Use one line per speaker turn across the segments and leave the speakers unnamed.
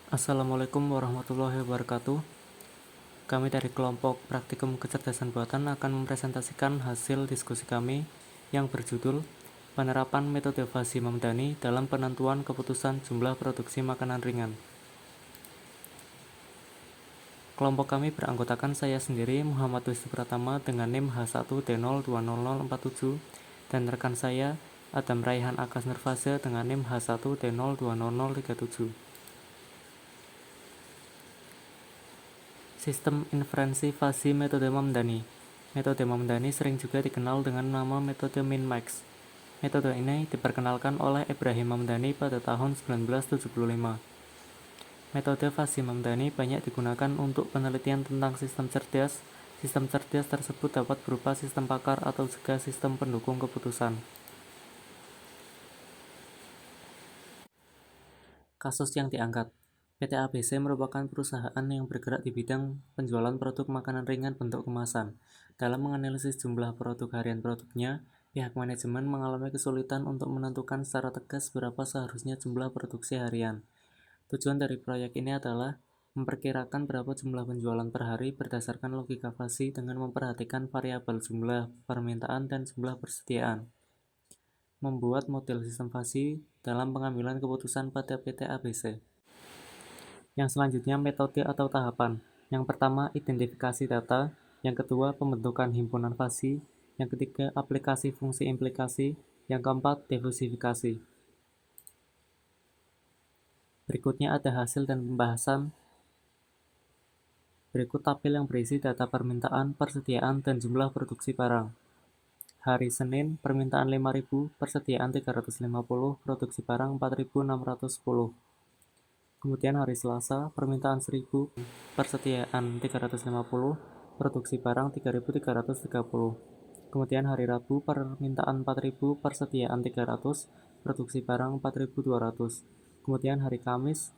Assalamualaikum warahmatullahi wabarakatuh. Kami dari kelompok Praktikum Kecerdasan Buatan akan mempresentasikan hasil diskusi kami yang berjudul Penerapan Metode Fasi Mamdani dalam Penentuan Keputusan Jumlah Produksi Makanan Ringan. Kelompok kami beranggotakan saya sendiri, Muhammad Wisnu Pratama, dengan NIM H1D020047, dan rekan saya, Adam Raihan Akas Nurfaza, dengan NIM H1D020037. Sistem inferensi fasi metode Mamdani. Metode Mamdani sering juga dikenal dengan nama metode min-max. Metode ini diperkenalkan oleh Ibrahim Mamdani pada tahun 1975. Metode fasi Mamdani banyak digunakan untuk penelitian tentang sistem cerdas. Sistem cerdas tersebut dapat berupa sistem pakar atau juga sistem pendukung keputusan. Kasus yang diangkat. PT ABC merupakan perusahaan yang bergerak di bidang penjualan produk makanan ringan bentuk kemasan. Dalam menganalisis jumlah produk harian produknya, pihak manajemen mengalami kesulitan untuk menentukan secara tegas berapa seharusnya jumlah produksi harian. Tujuan dari proyek ini adalah memperkirakan berapa jumlah penjualan per hari berdasarkan logika fasi dengan memperhatikan variabel jumlah permintaan dan jumlah persediaan. Membuat model sistem fasi dalam pengambilan keputusan pada PT ABC. Yang selanjutnya metode atau tahapan. Yang pertama identifikasi data, yang kedua pembentukan himpunan fasi, yang ketiga aplikasi fungsi implikasi, yang keempat diversifikasi. Berikutnya ada hasil dan pembahasan. Berikut tabel yang berisi data permintaan, persediaan, dan jumlah produksi barang. Hari Senin, permintaan 5.000, persediaan 350, produksi barang 4.610. Kemudian hari Selasa, permintaan 1.000, persediaan 350, produksi barang 3.330. Kemudian hari Rabu, permintaan 4.000, persediaan 300, produksi barang 4.200. Kemudian hari Kamis,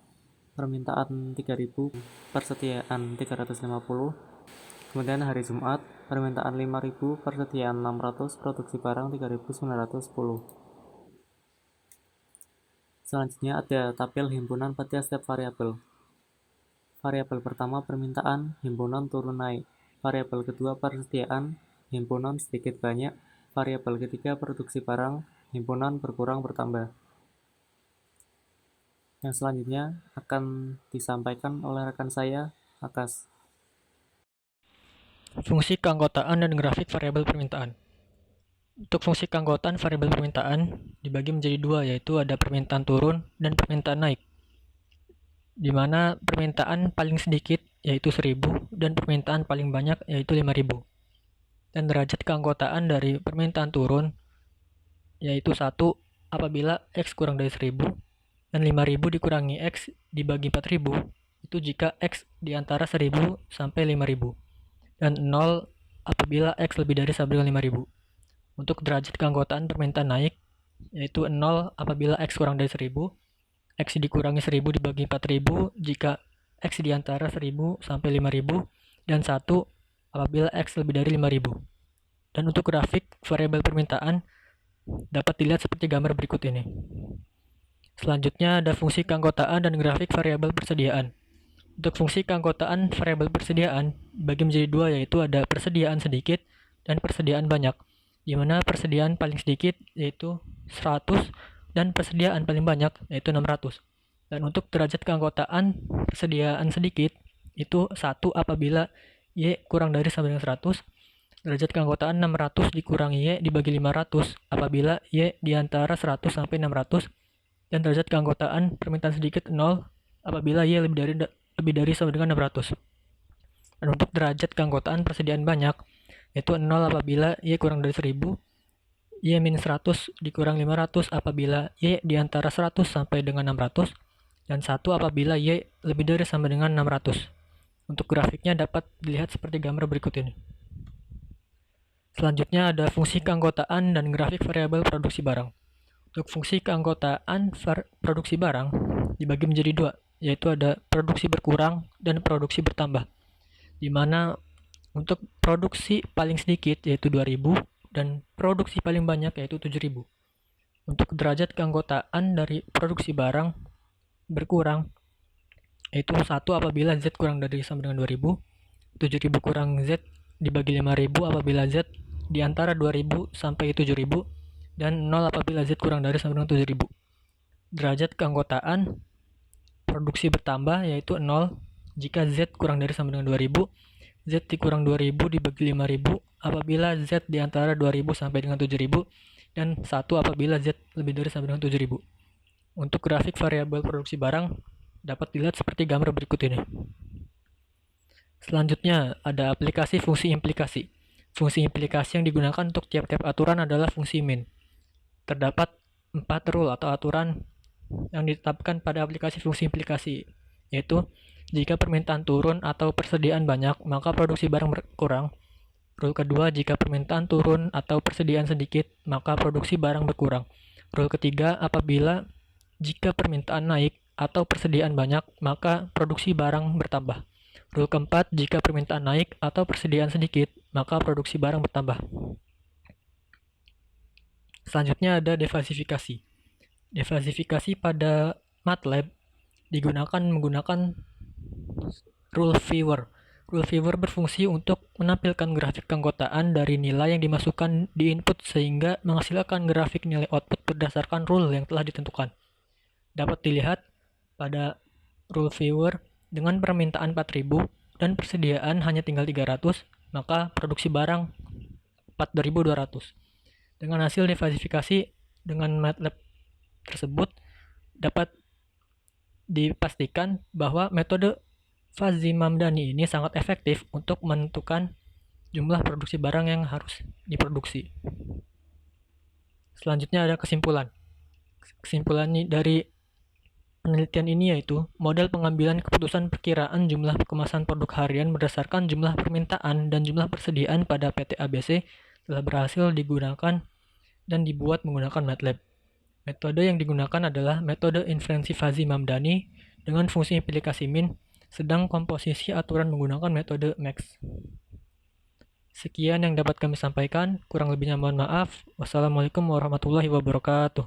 permintaan 3.000, persediaan 350. Kemudian hari Jumat, permintaan 5.000, persediaan 600, produksi barang 3.910. Selanjutnya ada tabel himpunan pada setiap variabel. Variabel pertama permintaan, himpunan turun naik. Variabel kedua persediaan, himpunan sedikit banyak. Variabel ketiga produksi barang, himpunan berkurang bertambah. Yang selanjutnya akan disampaikan oleh rekan saya, Akas.
Fungsi keanggotaan dan grafik variabel permintaan. Untuk fungsi keanggotaan variabel permintaan dibagi menjadi dua, yaitu ada permintaan turun dan permintaan naik. Di mana permintaan paling sedikit yaitu 1.000 dan permintaan paling banyak yaitu 5.000. Dan derajat keanggotaan dari permintaan turun yaitu 1 apabila X kurang dari 1.000 dan 5.000 dikurangi X dibagi 4.000 itu jika X di antara 1.000 sampai 5.000 dan 0 apabila X lebih dari sama dengan 5.000. Untuk derajat keanggotaan permintaan naik, yaitu 0 apabila X kurang dari 1.000, X dikurangi 1.000 dibagi 4.000 jika X di antara 1.000 sampai 5.000, dan 1 apabila X lebih dari 5.000. Dan untuk grafik variabel permintaan, dapat dilihat seperti gambar berikut ini. Selanjutnya ada fungsi keanggotaan dan grafik variabel persediaan. Untuk fungsi keanggotaan variabel persediaan dibagi menjadi dua, yaitu ada persediaan sedikit dan persediaan banyak, di mana persediaan paling sedikit yaitu 100 dan persediaan paling banyak yaitu 600. Dan untuk derajat keanggotaan persediaan sedikit itu 1 apabila Y kurang dari sama dengan 100. Derajat keanggotaan 600 dikurangi Y dibagi 500 apabila Y di antara 100 sampai 600. Dan derajat keanggotaan permintaan sedikit 0 apabila Y lebih dari sama dengan 600. Dan untuk derajat keanggotaan persediaan banyak yaitu 0 apabila Y kurang dari 1.000, Y min 100 dikurang 500 apabila Y di antara 100 sampai dengan 600, dan 1 apabila Y lebih dari sama dengan 600. Untuk grafiknya dapat dilihat seperti gambar berikut ini. Selanjutnya ada fungsi keanggotaan dan grafik variabel produksi barang. Untuk fungsi keanggotaan produksi barang dibagi menjadi dua, yaitu ada produksi berkurang dan produksi bertambah, di mana untuk produksi paling sedikit yaitu 2.000 dan produksi paling banyak yaitu 7.000. Untuk derajat keanggotaan dari produksi barang berkurang yaitu 1 apabila Z kurang dari sama dengan 2000, 7000 kurang Z dibagi 5000 apabila Z di antara 2000 sampai 7000, dan 0 apabila Z kurang dari sama dengan 7000. Derajat keanggotaan produksi bertambah yaitu 0 jika Z kurang dari sama dengan 2000, Z dikurang 2000 dibagi 5000 apabila Z di antara 2000 sampai dengan 7000, dan 1 apabila Z lebih dari sama dengan 7000. Untuk grafik variabel produksi barang dapat dilihat seperti gambar berikut ini. Selanjutnya ada aplikasi fungsi implikasi. Fungsi implikasi yang digunakan untuk tiap-tiap aturan adalah fungsi min. Terdapat 4 rule atau aturan yang ditetapkan pada aplikasi fungsi implikasi, yaitu jika permintaan turun atau persediaan banyak, maka produksi barang berkurang. Rule kedua, jika permintaan turun atau persediaan sedikit, maka produksi barang berkurang. Rule ketiga, apabila jika permintaan naik atau persediaan banyak, maka produksi barang bertambah. Rule keempat, jika permintaan naik atau persediaan sedikit, maka produksi barang bertambah. Selanjutnya ada defasifikasi. Defasifikasi pada MATLAB digunakan menggunakan rule viewer. Rule viewer berfungsi untuk menampilkan grafik keanggotaan dari nilai yang dimasukkan di input sehingga menghasilkan grafik nilai output berdasarkan rule yang telah ditentukan. Dapat dilihat pada rule viewer dengan permintaan 4000 dan persediaan hanya tinggal 300, maka produksi barang 4200. Dengan hasil defasifikasi dengan MATLAB tersebut dapat dipastikan bahwa metode Fuzzy-Mamdani ini sangat efektif untuk menentukan jumlah produksi barang yang harus diproduksi. Selanjutnya ada kesimpulan. Kesimpulan dari penelitian ini yaitu model pengambilan keputusan perkiraan jumlah kemasan produk harian berdasarkan jumlah permintaan dan jumlah persediaan pada PT ABC telah berhasil digunakan dan dibuat menggunakan MATLAB. Metode yang digunakan adalah metode inferensi Fuzzy-Mamdani dengan fungsi implikasi min, sedang komposisi aturan menggunakan metode MAX. Sekian yang dapat kami sampaikan, kurang lebihnya mohon maaf. Wassalamualaikum warahmatullahi wabarakatuh.